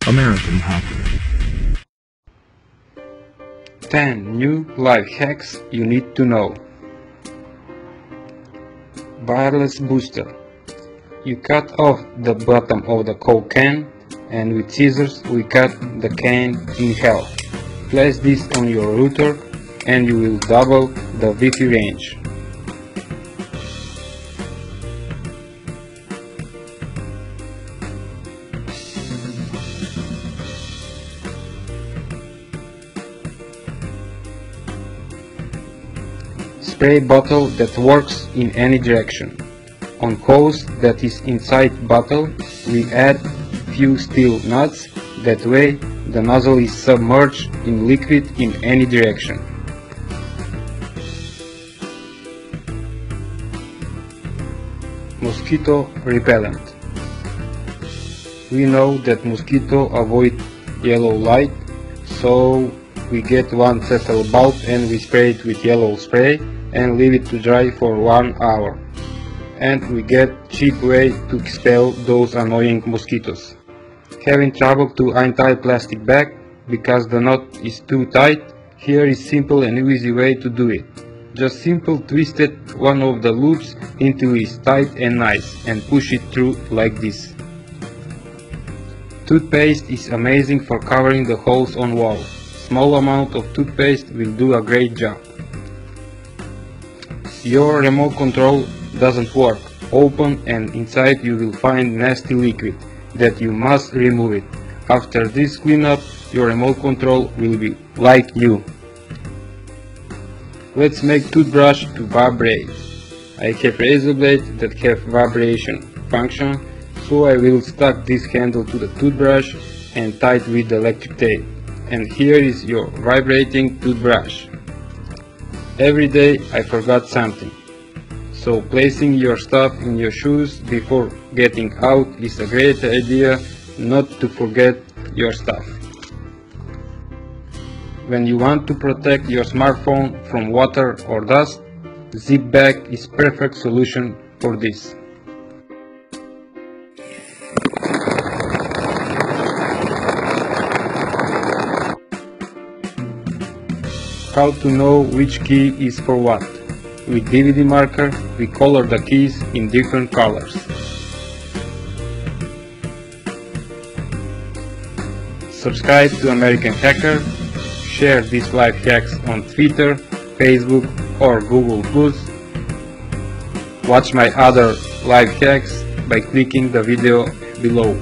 American Hacker. 10 new life hacks you need to know. Wireless booster. You cut off the bottom of the Coke can, and with scissors we cut the can in half. Place this on your router and you will double the Wi-Fi range. Spray bottle that works in any direction. On hose that is inside bottle, we add few steel nuts, that way the nozzle is submerged in liquid in any direction. Mosquito repellent. We know that mosquito avoid yellow light, so we get one cessel bulb and we spray it with yellow spray and leave it to dry for 1 hour. And we get cheap way to expel those annoying mosquitoes. Having trouble to untie plastic bag because the knot is too tight? Here is simple and easy way to do it. Just simple twist it one of the loops until it's tight and nice and push it through like this. Toothpaste is amazing for covering the holes on wall. Small amount of toothpaste will do a great job. Your remote control doesn't work. Open and inside you will find nasty liquid that you must remove it. After this cleanup, your remote control will be like new. Let's make toothbrush to vibrate. I have razor blades that have vibration function, so I will stuck this handle to the toothbrush and tie it with the electric tape. And here is your vibrating toothbrush. Every day I forgot something, so placing your stuff in your shoes before getting out is a great idea not to forget your stuff. When you want to protect your smartphone from water or dust, zip bag is perfect solution for this. How to know which key is for what? With DVD marker, we color the keys in different colors. Subscribe to American Hacker, share these life hacks on Twitter, Facebook or Google+. Watch my other life hacks by clicking the video below.